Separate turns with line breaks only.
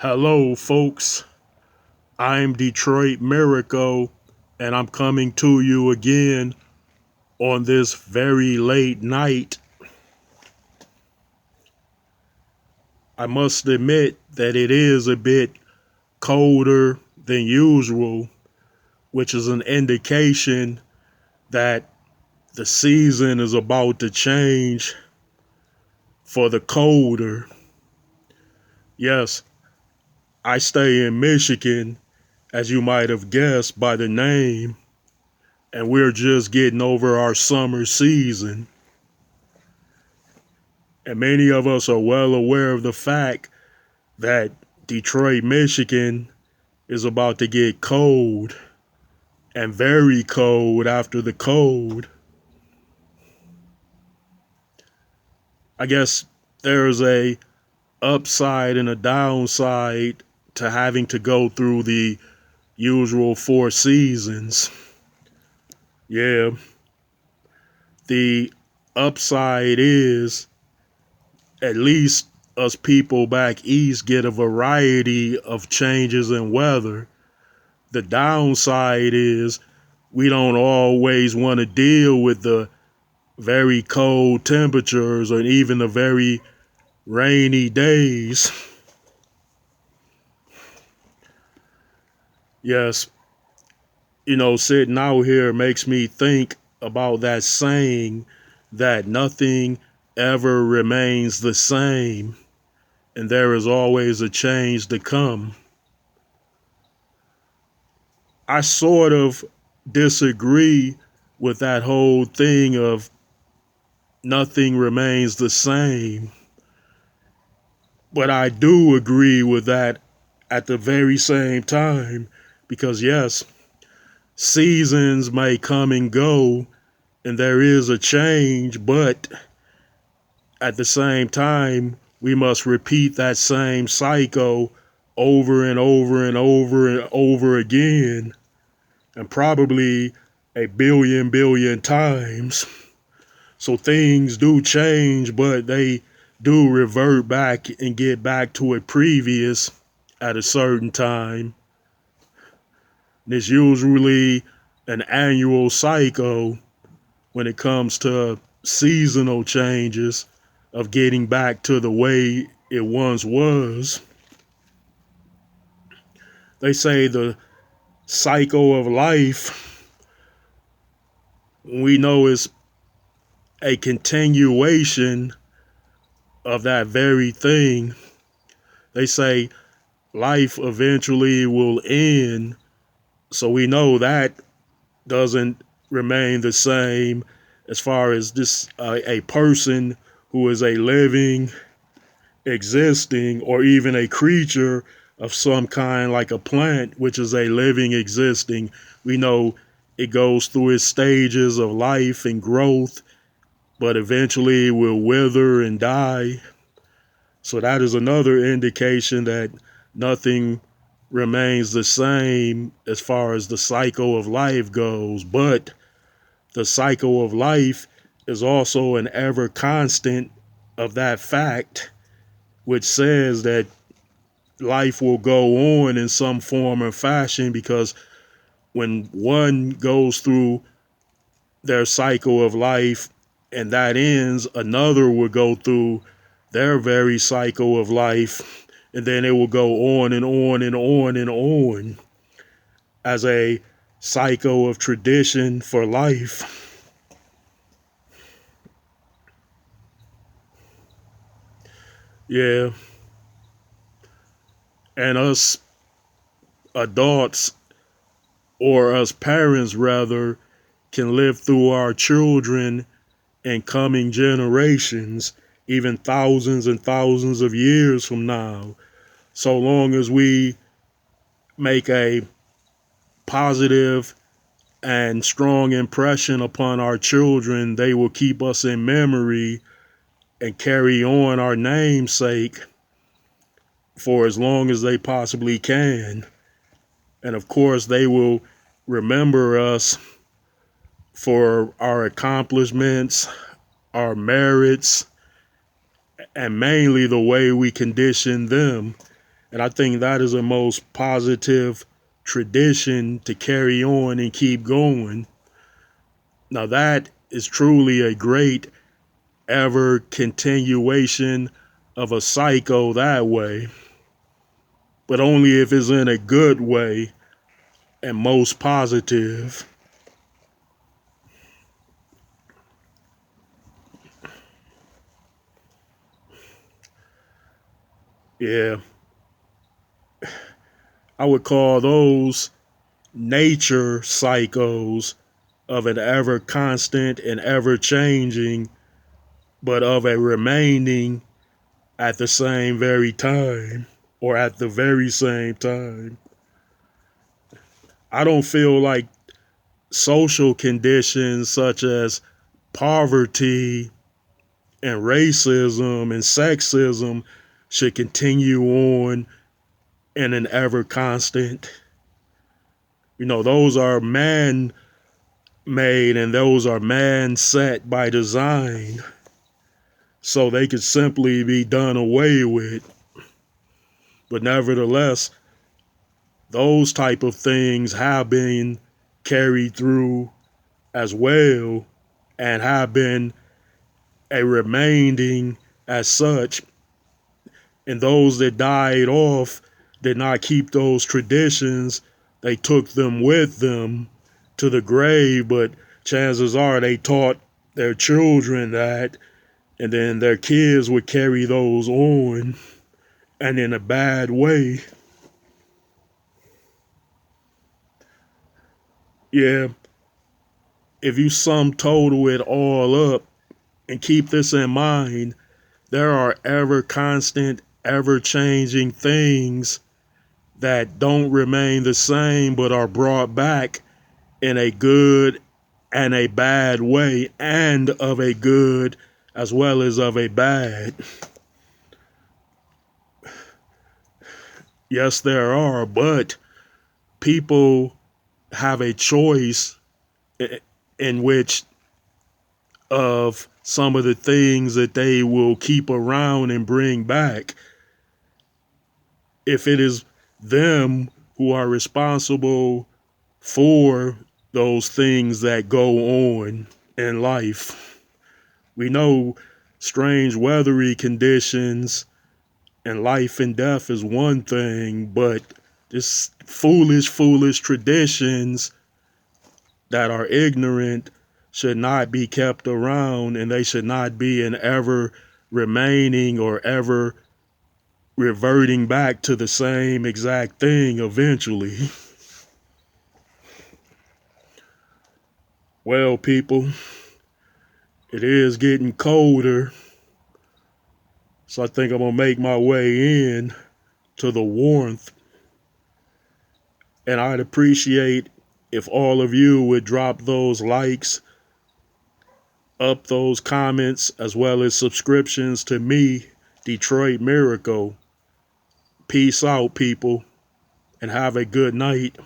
Hello, folks. I'm Detroit Miracle, and I'm coming to you again on this very late night. I must admit that it is a bit colder than usual, which is an indication that the season is about to change for the colder. Yes, I stay in Michigan, as you might have guessed by the name, and we're just getting over our summer season. And many of us are well aware of the fact that Detroit, Michigan is about to get cold and very cold after the cold. I guess there's a upside and a downside to having to go through the usual four seasons. Yeah, the upside is at least us people back east get a variety of changes in weather. The downside is we don't always want to deal with the very cold temperatures or even the very rainy days. Yes, sitting out here makes me think about that saying that nothing ever remains the same and there is always a change to come. I sort of disagree with that whole thing of nothing remains the same. But I do agree with that at the very same time because, yes, seasons may come and go and there is a change, but at the same time, we must repeat that same cycle over and over and over and over again, and probably a billion times. So things do change, but they do revert back and get back to a previous at a certain time. It's usually an annual cycle when it comes to seasonal changes of getting back to the way it once was. They say the cycle of life, we know, is a continuation of that very thing. They say life eventually will end, so we know that doesn't remain the same as far as this a person who is a living, existing, or even a creature of some kind, like a plant, which is a living, existing. We know it goes through its stages of life and growth, but eventually it will wither and die. So that is another indication that nothing remains the same as far as the cycle of life goes. But the cycle of life is also an ever constant of that fact, which says that life will go on in some form or fashion because when one goes through their cycle of life and that ends, another will go through their very cycle of life, and then it will go on and on and on and on as a cycle of tradition for life. Yeah. And us adults, or us parents rather, can live through our children and coming generations, even thousands and thousands of years from now, so long as we make a positive and strong impression upon our children. They will keep us in memory and carry on our namesake for as long as they possibly can. And of course, they will remember us for our accomplishments, our merits, and mainly the way we condition them. And I think that is a most positive tradition to carry on and keep going. Now, that is truly a great ever continuation of a cycle that way, but only if it's in a good way and most positive. Yeah, I would call those nature cycles of an ever constant and ever changing, but of a remaining at the same very time or at the very same time. I don't feel like social conditions such as poverty and racism and sexism should continue on in an ever constant. Those are man made and those are man set by design. So they could simply be done away with. But nevertheless, those type of things have been carried through as well and have been a remaining as such. And those that died off did not keep those traditions. They took them with them to the grave, but chances are they taught their children that, and then their kids would carry those on, and in a bad way. Yeah, if you sum total it all up and keep this in mind, there are ever constant, ever changing things that don't remain the same but are brought back in a good and a bad way, and of a good as well as of a bad. Yes, there are, but people have a choice in which of some of the things that they will keep around and bring back. If it is them who are responsible for those things that go on in life. We know strange weathery conditions and life and death is one thing, but just foolish traditions that are ignorant should not be kept around, and they should not be an ever remaining or ever reverting back to the same exact thing eventually. Well, people, it is getting colder, so I think I'm gonna make my way in to the warmth. And I'd appreciate if all of you would drop those likes, up those comments, as well as subscriptions to me, Detroit Miracle. Peace out, people, and have a good night.